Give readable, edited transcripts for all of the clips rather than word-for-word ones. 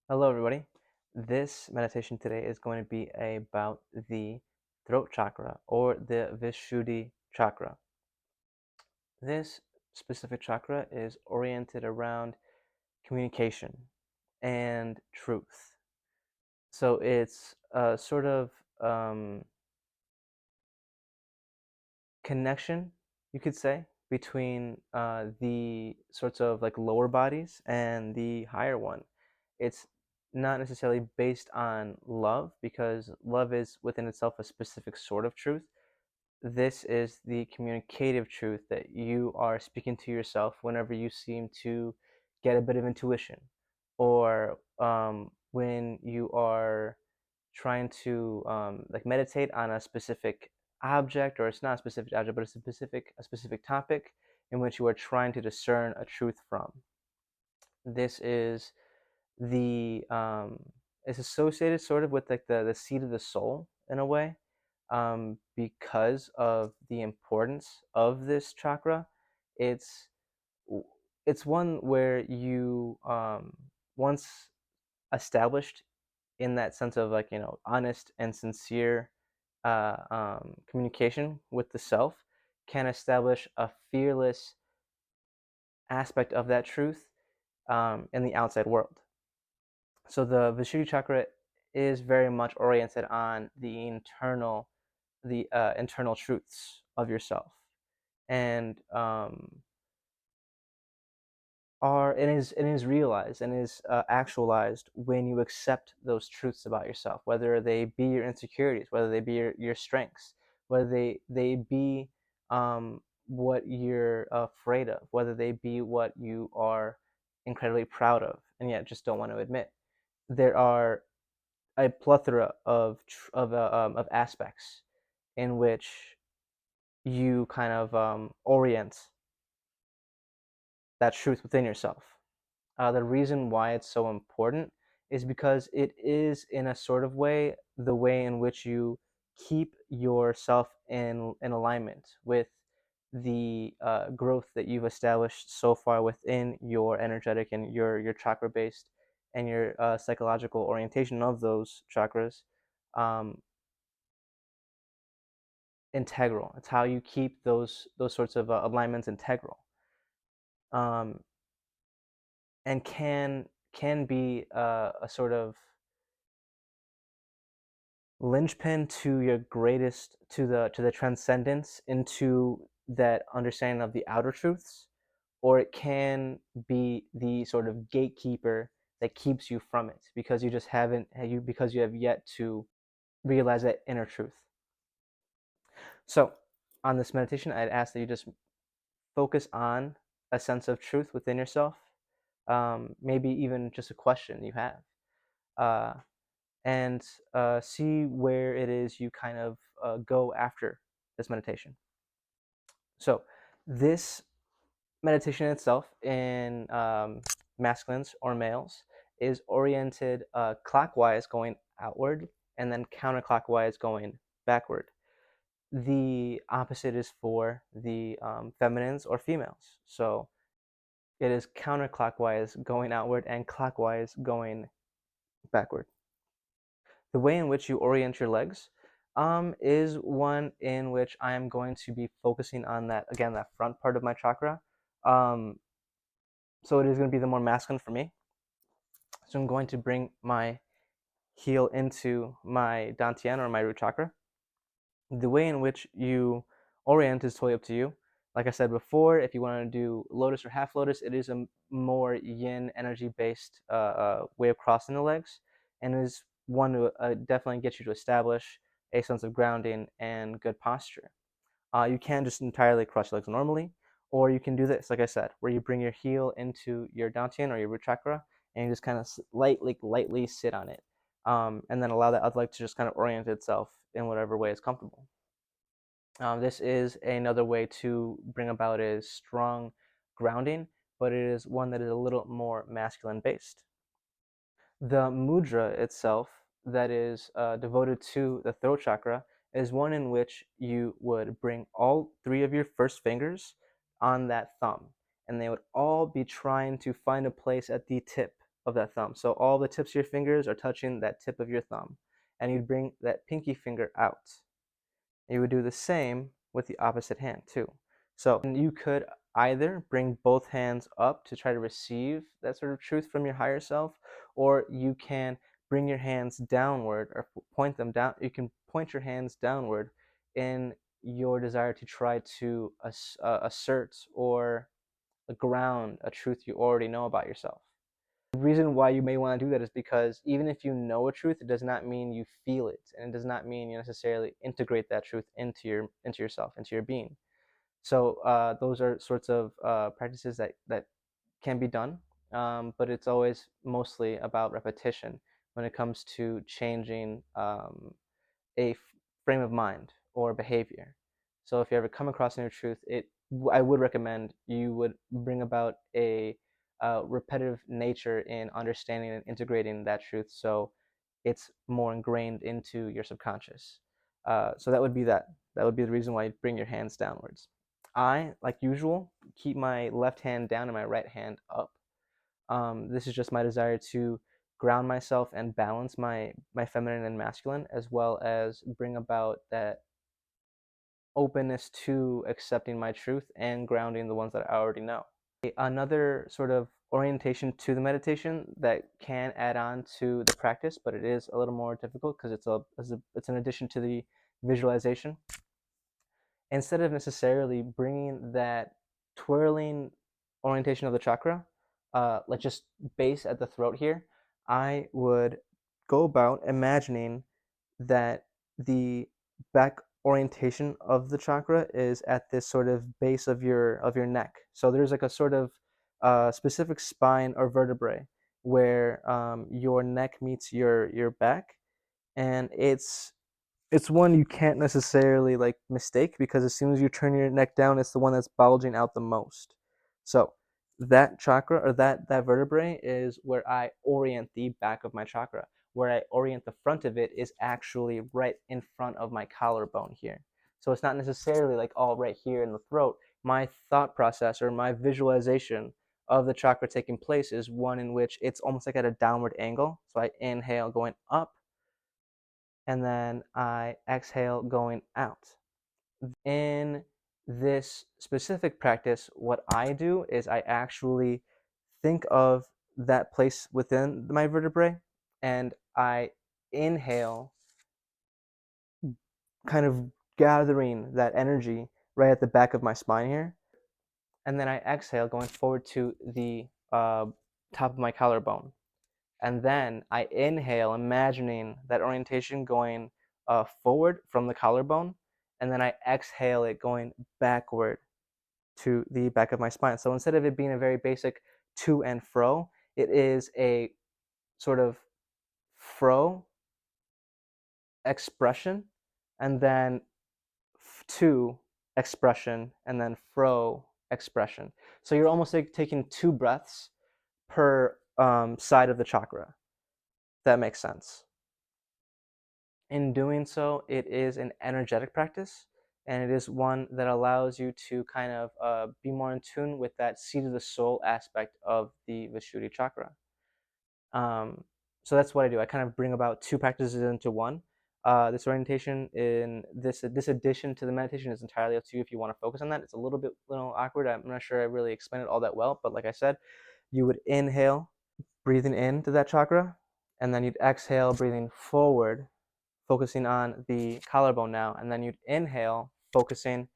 Hello, everybody. This meditation today is going to be about the throat chakra or the Vishuddhi Chakra. This specific chakra is oriented around communication and truth. So it's a sort of connection, you could say, between the sorts of like lower bodies and the higher one. It's not necessarily based on love, because love is within itself a specific sort of truth. This is the communicative truth that you are speaking to yourself whenever you seem to get a bit of intuition, or when you are trying to like meditate on a specific object, or it's not a specific object, but it's a specific topic in which you are trying to discern a truth from. This is the it's associated sort of with like the seat of the soul in a way, because of the importance of this chakra. It's it's one where you once established in that sense of like honest and sincere communication with the self, can establish a fearless aspect of that truth in the outside world. So the Vishuddhi chakra is very much oriented on the internal truths of yourself, and is realized and is actualized when you accept those truths about yourself, whether they be your insecurities, whether they be your strengths, whether they be what you're afraid of, whether they be what you are incredibly proud of and yet just don't want to admit. There are a plethora of aspects in which you kind of orient that truth within yourself. The reason why it's so important is because it is, in a sort of way, the way in which you keep yourself in alignment with the growth that you've established so far within your energetic and your chakra based and your psychological orientation of those chakras, um, integral. It's how you keep those sorts of alignments integral, um, and can be a sort of linchpin to your greatest, to the transcendence into that understanding of the outer truths, or it can be the sort of gatekeeper that keeps you from it, because you just haven't you because you have yet to realize that inner truth. So on this meditation, I'd ask that you just focus on a sense of truth within yourself, maybe even just a question you have, uh, and see where it is you kind of go after this meditation. So, this meditation itself, in masculines or males, is oriented clockwise going outward, and then counterclockwise going backward. The opposite is for the feminines or females. So it is counterclockwise going outward and clockwise going backward. The way in which you orient your legs is one in which I am going to be focusing on that, again, that front part of my chakra. Um, so it is going to be the more masculine for me. So I'm going to bring my heel into my dantian or my root chakra. The way in which you orient is totally up to you. Like I said before, if you want to do lotus or half lotus, it is a more yin energy based way of crossing the legs, and is one to definitely get you to establish a sense of grounding and good posture. You can just entirely cross your legs normally, or you can do this, like I said, where you bring your heel into your dantian or your root chakra, and you just kind of lightly sit on it, and then allow that other leg to just kind of orient itself in whatever way is comfortable. This is another way to bring about a strong grounding, but it is one that is a little more masculine based. The mudra itself, that is devoted to the throat chakra, is one in which you would bring all three of your first fingers on that thumb, and they would all be trying to find a place at the tip of that thumb. So all the tips of your fingers are touching that tip of your thumb, and you'd bring that pinky finger out. You would do the same with the opposite hand too. So you could either bring both hands up to try to receive that sort of truth from your higher self, or you can bring your hands downward or point them down. You can point your hands downward in your desire to try to assert or ground a truth you already know about yourself. The reason why you may want to do that is because even if you know a truth, it does not mean you feel it, and it does not mean you necessarily integrate that truth into yourself, into your being. So those are sorts of practices that can be done, but it's always mostly about repetition when it comes to changing a frame of mind or behavior. So if you ever come across a new truth, I would recommend you would bring about a repetitive nature in understanding and integrating that truth, so it's more ingrained into your subconscious. So that would be that. That would be the reason why you bring your hands downwards. I, like usual, keep my left hand down and my right hand up. This is just my desire to ground myself and balance my feminine and masculine, as well as bring about that openness to accepting my truth and grounding the ones that I already know. Another sort of orientation to the meditation that can add on to the practice, but it is a little more difficult because it's an addition to the visualization. Instead of necessarily bringing that twirling orientation of the chakra, like just base at the throat here, I would go about imagining that the back orientation of the chakra is at this sort of base of your neck. So there's like a sort of specific spine or vertebrae where your neck meets your back, and it's one you can't necessarily like mistake, because as soon as you turn your neck down, it's the one that's bulging out the most. So that chakra, or that vertebrae, is where I orient the back of my chakra. Where I orient the front of it is actually right in front of my collarbone here. So it's not necessarily like all right here in the throat. My thought process or my visualization of the chakra taking place is one in which it's almost like at a downward angle. So I inhale going up, and then I exhale going out. In this specific practice, what I do is I actually think of that place within my vertebrae, and I inhale, kind of gathering that energy right at the back of my spine here, and then I exhale going forward to the top of my collarbone. And then I inhale, imagining that orientation going forward from the collarbone, and then I exhale it going backward to the back of my spine. So instead of it being a very basic to and fro, it is a sort of fro expression, and then to expression, and then fro expression. So you're almost like taking two breaths per side of the chakra. If that makes sense. In doing so, it is an energetic practice, and it is one that allows you to kind of be more in tune with that seat of the soul aspect of the Vishuddhi Chakra. So that's what I do. I kind of bring about two practices into one. This orientation in this addition to the meditation is entirely up to you if you want to focus on that. It's a little awkward. I'm not sure I really explained it all that well, but like I said, you would inhale, breathing into that chakra, and then you'd exhale, breathing forward, focusing on the collarbone now, and then you'd inhale, focusing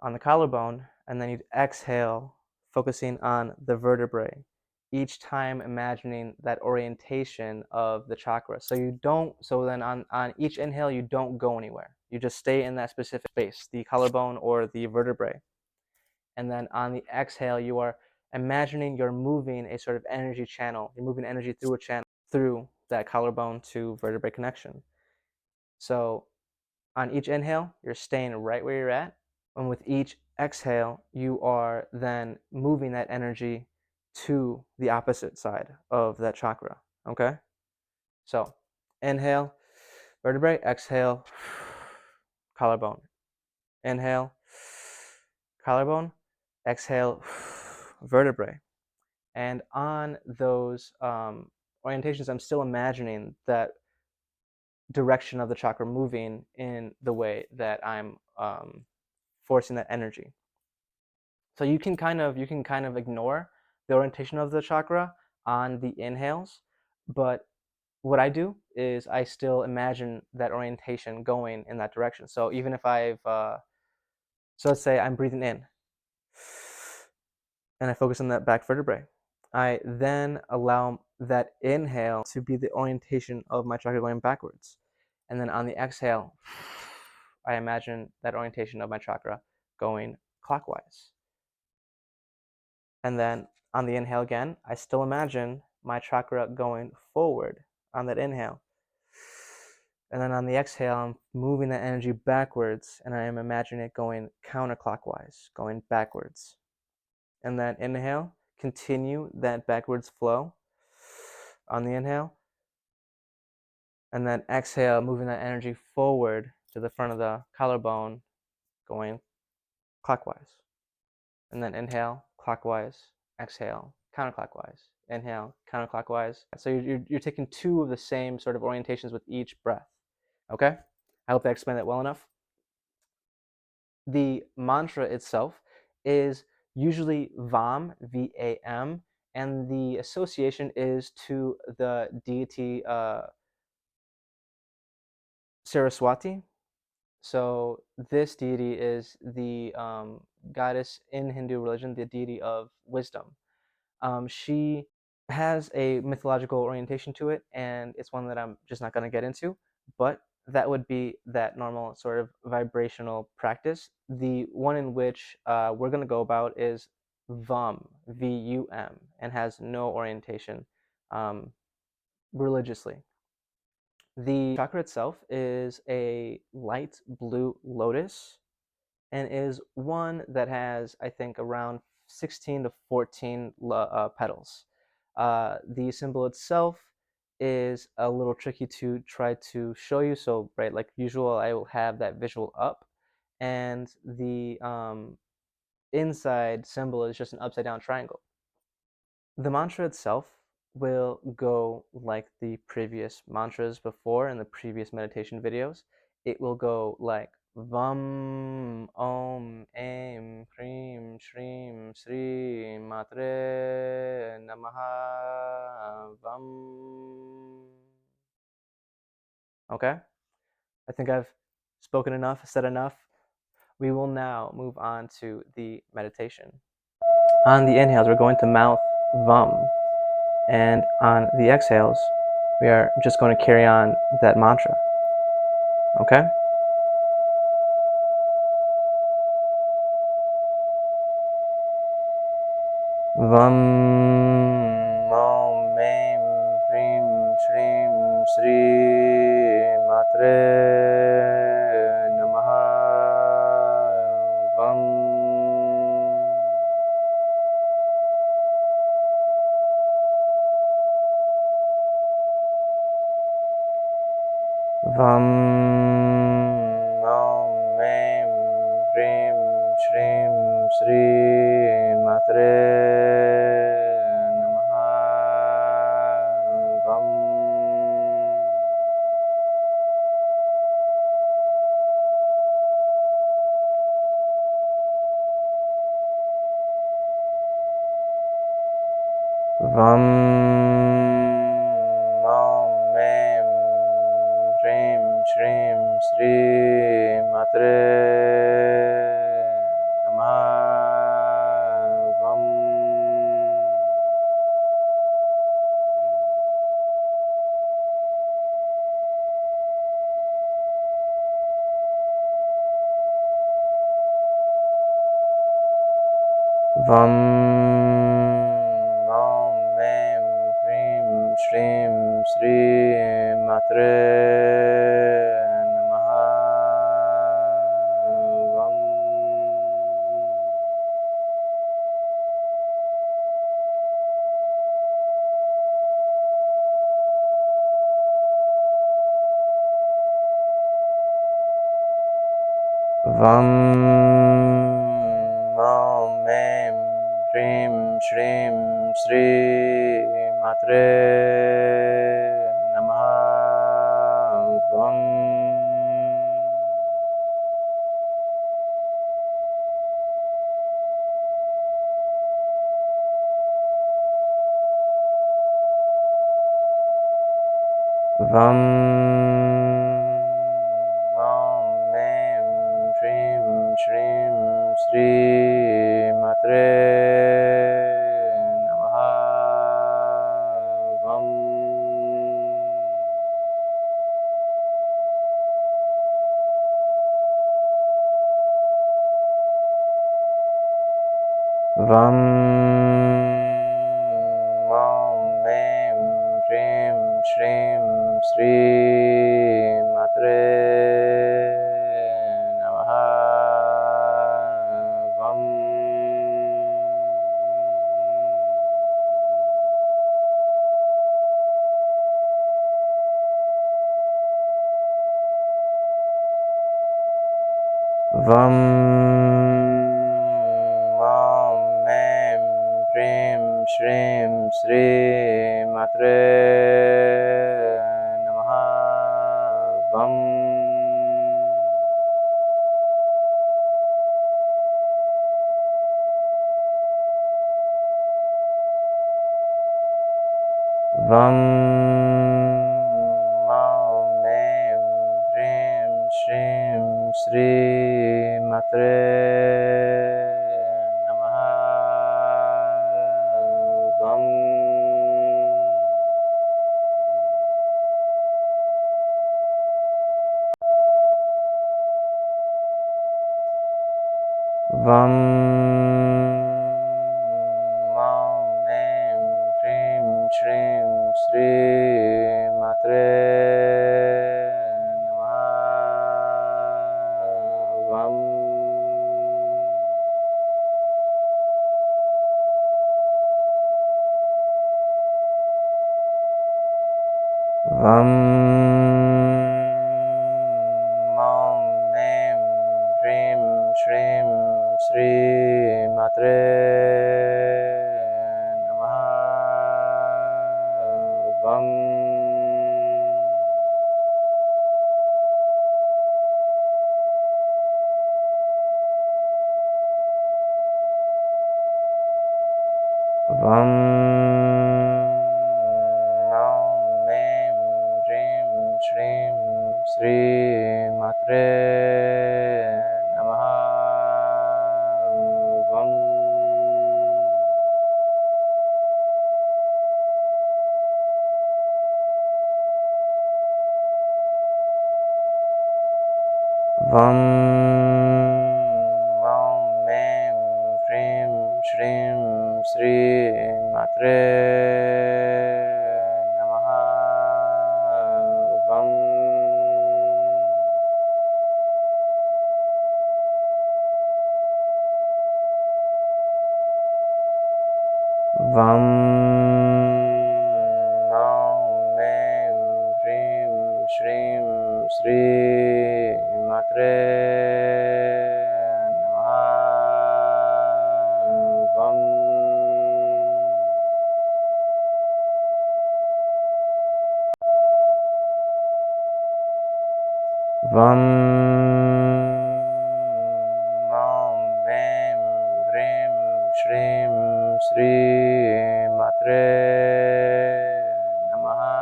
on the collarbone, and then you'd exhale, focusing on the vertebrae. Each time imagining that orientation of the chakra. So then on each inhale, you don't go anywhere. You just stay in that specific space, the collarbone or the vertebrae. And then on the exhale, you are imagining you're moving a sort of energy channel. You're moving energy through a channel through that collarbone to vertebrae connection. So on each inhale, you're staying right where you're at. And with each exhale, you are then moving that energy to the opposite side of that chakra. Okay? So inhale, vertebrae, exhale, collarbone. Inhale, collarbone, exhale, vertebrae. And on those orientations, I'm still imagining that direction of the chakra moving in the way that I'm forcing that energy. So you can kind of ignore the orientation of the chakra on the inhales, but what I do is I still imagine that orientation going in that direction. So even if so let's say I'm breathing in and I focus on that back vertebrae. I then allow that inhale to be the orientation of my chakra going backwards. And then on the exhale, I imagine that orientation of my chakra going clockwise. And then on the inhale again, I still imagine my chakra going forward on that inhale. And then on the exhale, I'm moving that energy backwards, and I am imagining it going counterclockwise, going backwards. And then inhale, continue that backwards flow on the inhale. And then exhale, moving that energy forward to the front of the collarbone, going clockwise. And then inhale, clockwise, exhale, counterclockwise. Inhale, counterclockwise. So you're taking two of the same sort of orientations with each breath. Okay? I hope I explained that well enough. The mantra itself is usually VAM, V-A-M, and the association is to the deity Saraswati. So this deity is the goddess in Hindu religion, the deity of wisdom. She has a mythological orientation to it, and it's one that I'm just not going to get into, but that would be that normal sort of vibrational practice. The one in which we're going to go about is VUM, V-U-M, and has no orientation religiously. The chakra itself is a light blue lotus and is one that has, I think, around 16 to 14 petals. The symbol itself is a little tricky to try to show you. So, right, like usual, I will have that visual up, and the inside symbol is just an upside down triangle. The mantra itself will go like the previous mantras before in the previous meditation videos. It will go like Vam Om Aim Hrim Shrim Sri Matre Namaha Vam. Okay? I think I've spoken enough, said enough. We will now move on to the meditation. On the inhales, we're going to mouth Vam. And on the exhales, we are just going to carry on that mantra. Okay? Vam Om Aim Hrim Shrim Sri Matre Namaha Vam. Vam Om Aim Hrim Shrim Sri Matre Namaha Vam. Vam Om Aim Hrim Shrim Sri Matre Namaha Vam. Vam Om Aim Hrim Shrim Sri Matre Namaha Vam. Vam Om Mem Hrim Shrim Sri Matre Namaha. Vam Vam Om Mem Hrim Shrim Sri Matre Namaha. Vam Vam Om Mem Hrim Shrim Sri Matre Namaha. Vam Vam Om Mem Hrim Shrim Sri Matre Namaha. Vam Vam Om Mem Hrim Shrim Sri Matre Namaha. Vam Vam Om Mem Hrim Shrim Sri Matre Namaha. Vam Vam Om Mem Hrim Shrim Sri Matre Namaha. Vam Vam Om Mem Hrim Shrim Sri Matre Namaha. Vam Vam Om Mem Hrim Shrim Sri Matre Namaha. Vam Vam Om Mem Hrim Shrim Sri Matre Namaha. Vam Vam Om Mem Hrim Shrim Sri Matre Namaha.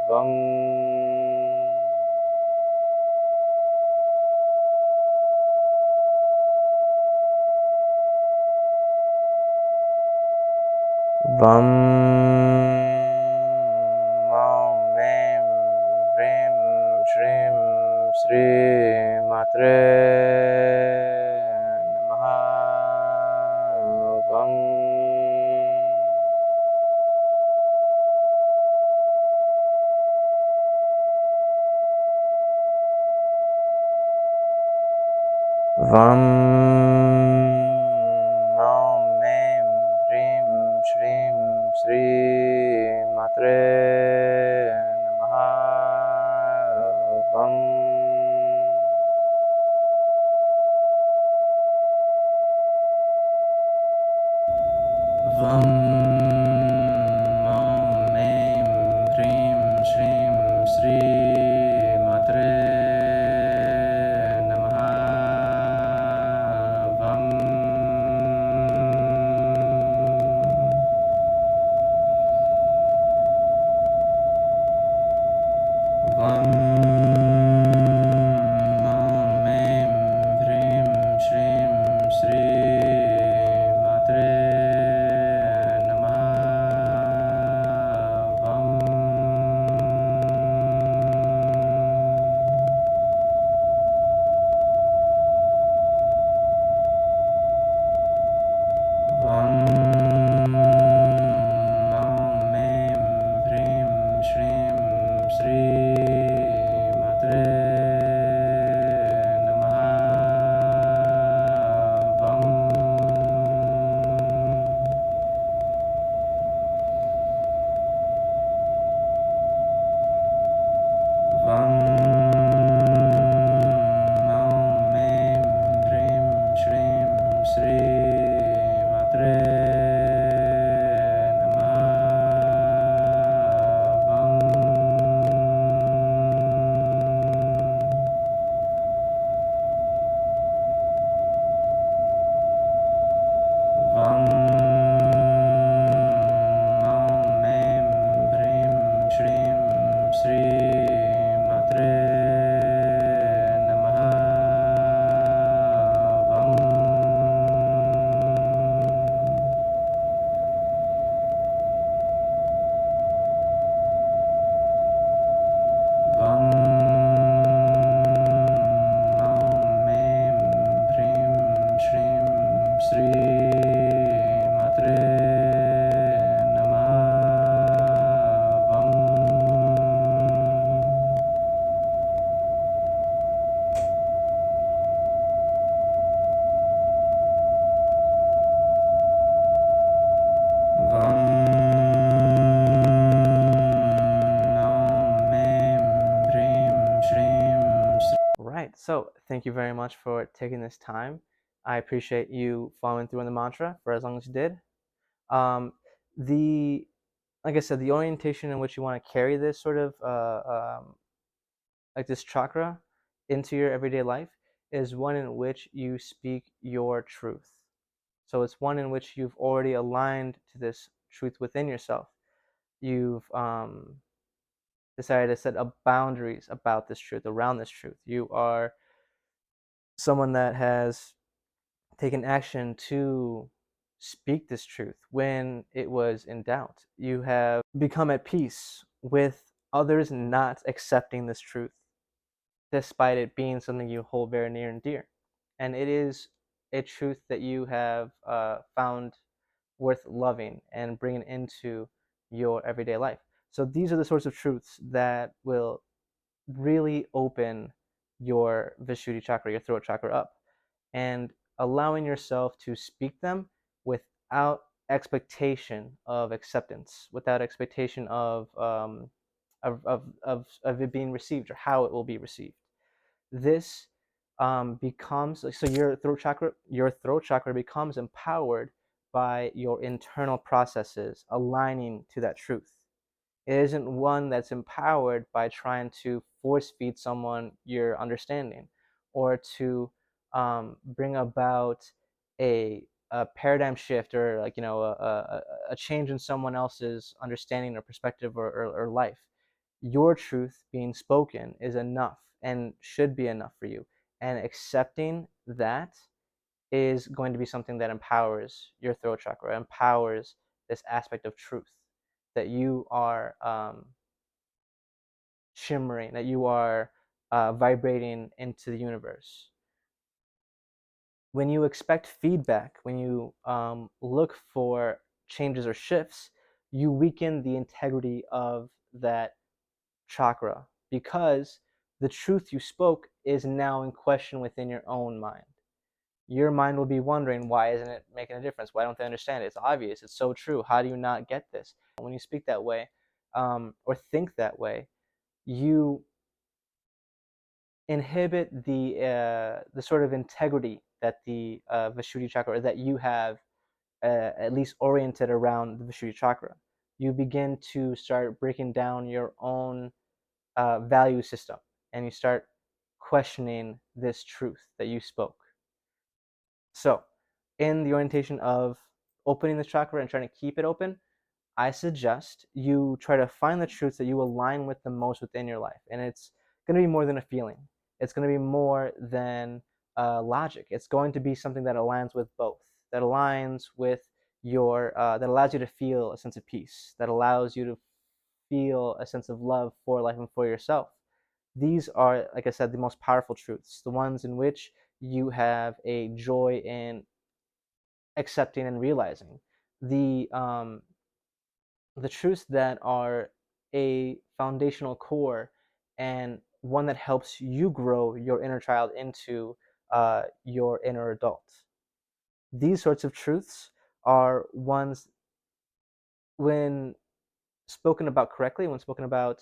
Vam Vam Om Mem Hrim Shrim Sri Matre Namaha. Vam Vam Om Mem Hrim Shrim Sri Matre Namaha. Vam Vam Mem Hrim Shrim Sri Matre Namah Vam Vam Mem Hrim Shrim Sri Matre Namah Vam Vam Mem Hrim Shrim Sri Matre Namah Vam Vam Mem Hrim Shrim Sri Matre Namah Vam Vam Mem Hrim Shrim Sri Matre Namah Vam Vam Mem Hrim Shrim Sri. Right. So thank you very much for taking this time. I appreciate you following through on the mantra for as long as you did. Um, the like I said, the orientation in which you want to carry this sort of like this chakra into your everyday life is one in which you speak your truth. So it's one in which you've already aligned to this truth within yourself. You've decided to set up boundaries about this truth, around this truth. You are someone that has taken action to speak this truth when it was in doubt. You have become at peace with others not accepting this truth, despite it being something you hold very near and dear. And it is a truth that you have found worth loving and bringing into your everyday life. So these are the sorts of truths that will really open your Vishuddhi chakra, your throat chakra up, and allowing yourself to speak them without expectation of acceptance, without expectation of it being received or how it will be received. This becomes so your throat chakra becomes empowered by your internal processes aligning to that truth. It isn't one that's empowered by trying to force feed someone your understanding or to bring about a paradigm shift or like a change in someone else's understanding or perspective or life. Your truth being spoken is enough and should be enough for you, and accepting that is going to be something that empowers your throat chakra, empowers this aspect of truth that you are shimmering, that you are vibrating into the universe. When you expect feedback, when you look for changes or shifts, you weaken the integrity of that chakra because the truth you spoke is now in question within your own mind. Your mind will be wondering, why isn't it making a difference? Why don't they understand it? It's obvious. It's so true. How do you not get this? When you speak that way or think that way, you inhibit the sort of integrity that the Vishuddhi chakra, or that you have at least oriented around the Vishuddhi chakra. You begin to start breaking down your own value system, and you start questioning this truth that you spoke. So, in the orientation of opening the chakra and trying to keep it open, I suggest you try to find the truths that you align with the most within your life. And it's going to be more than a feeling, it's going to be more than logic. It's going to be something that aligns with both, that aligns with that allows you to feel a sense of peace, that allows you to feel a sense of love for life and for yourself. These are, like I said, the most powerful truths, the ones in which you have a joy in accepting and realizing. The truths that are a foundational core and one that helps you grow your inner child into your inner adult. These sorts of truths are ones, when spoken about correctly, when spoken about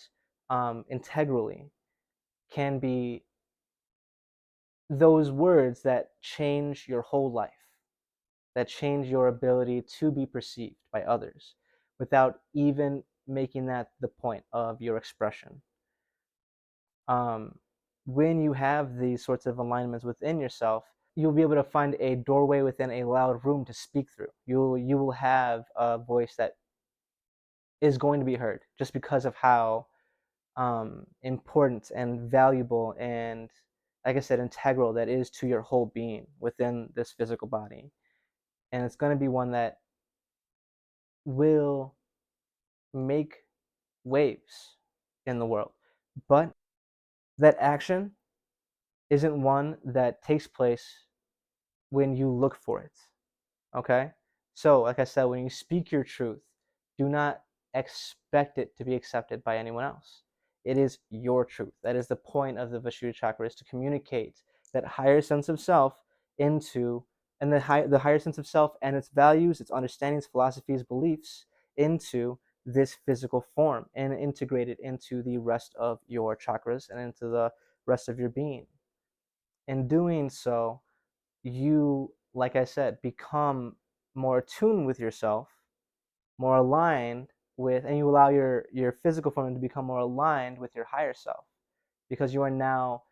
integrally, can be those words that change your whole life, that change your ability to be perceived by others without even making that the point of your expression. Um, when you have these sorts of alignments within yourself, you'll be able to find a doorway within a loud room to speak through. You will have a voice that is going to be heard just because of how important and valuable and, like I said, integral that is to your whole being within this physical body. And it's going to be one that will make waves in the world. But that action isn't one that takes place when you look for it. Okay? So, like I said, when you speak your truth, do not expect it to be accepted by anyone else. It is your truth. That is the point of the Vishuddhi Chakra, is to communicate that higher sense of self into, and the higher sense of self and its values, its understandings, philosophies, beliefs into this physical form and integrate it into the rest of your chakras and into the rest of your being. In doing so, you, like I said, become more attuned with yourself, more aligned with, and you allow your physical form to become more aligned with your higher self, because you are now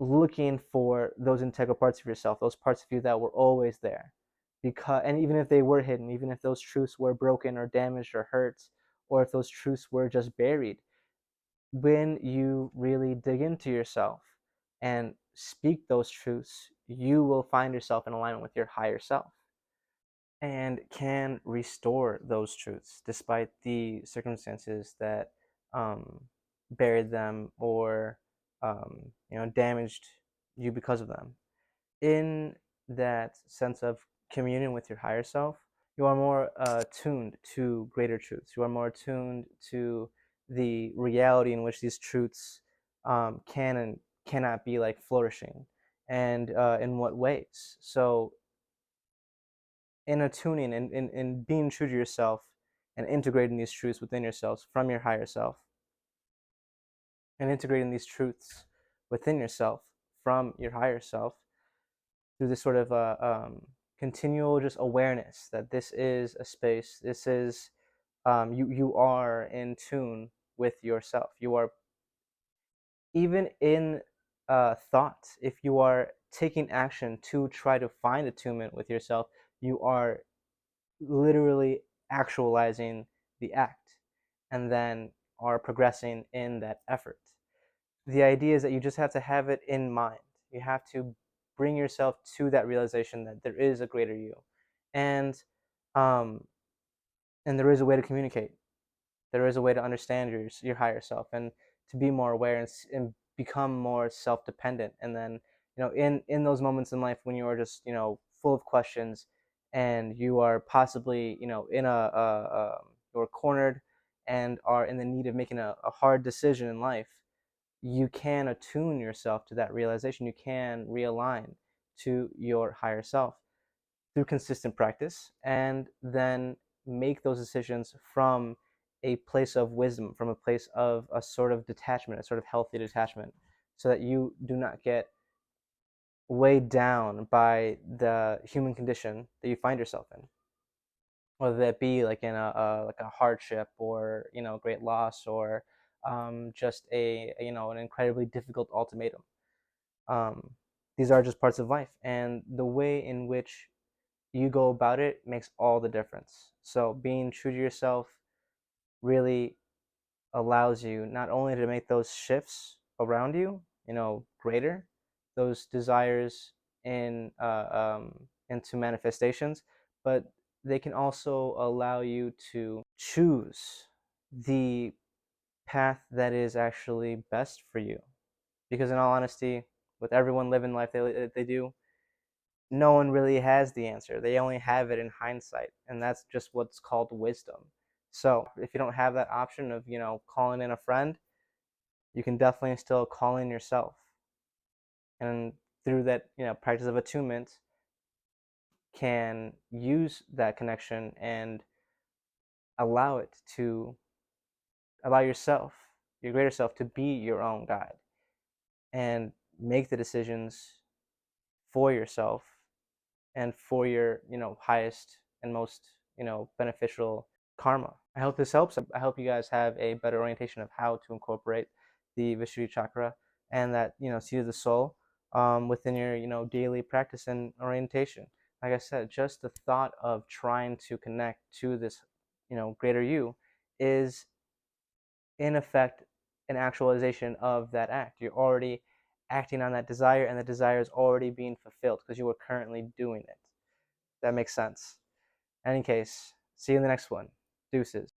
looking for those integral parts of yourself, those parts of you that were always there. Because, and even if they were hidden, even if those truths were broken or damaged or hurt, or if those truths were just buried, when you really dig into yourself and speak those truths, you will find yourself in alignment with your higher self and can restore those truths despite the circumstances that um, buried them or damaged you because of them. In that sense of communion with your higher self, you are more tuned to greater truths. You are more tuned to the reality in which these truths can and cannot be like flourishing, and in what ways. So, in attuning and in being true to yourself and integrating these truths within yourselves from your higher self, and integrating these truths within yourself from your higher self, through this sort of continual just awareness that this is a space, this is you are in tune with yourself. You are, even in thought, if you are taking action to try to find attunement with yourself, you are literally actualizing the act and then are progressing in that effort. The idea is that you just have to have it in mind. You have to bring yourself to that realization that there is a greater you, and um, and there is a way to communicate. There is a way to understand your higher self and to be more aware and become more self-dependent. And then, in those moments in life when you are just full of questions, and you are possibly in you're cornered and are in the need of making a hard decision in life, you can attune yourself to that realization. You can realign to your higher self through consistent practice, and then make those decisions from a place of wisdom, from a place of a sort of detachment, a sort of healthy detachment, so that you do not get weighed down by the human condition that you find yourself in, whether that be like in a hardship, or great loss, or just an incredibly difficult ultimatum. um, these are just parts of life, and the way in which you go about it makes all the difference. So being true to yourself really allows you not only to make those shifts around you, greater, those desires into manifestations, but they can also allow you to choose the path that is actually best for you. Because in all honesty, with everyone living life they do, no one really has the answer. They only have it in hindsight, and that's just what's called wisdom. So if you don't have that option of, calling in a friend, you can definitely still call in yourself. And through that, practice of attunement, can use that connection and allow it to allow yourself, your greater self, to be your own guide and make the decisions for yourself and for your, highest and most, beneficial karma. I hope this helps. I hope you guys have a better orientation of how to incorporate the Vishuddhi Chakra and that, seat of the soul within your, daily practice and orientation. Like I said, just the thought of trying to connect to this, greater you is in effect an actualization of that act. You're already acting on that desire, and the desire is already being fulfilled because you are currently doing it. That makes sense. In any case, see you in the next one. Deuces.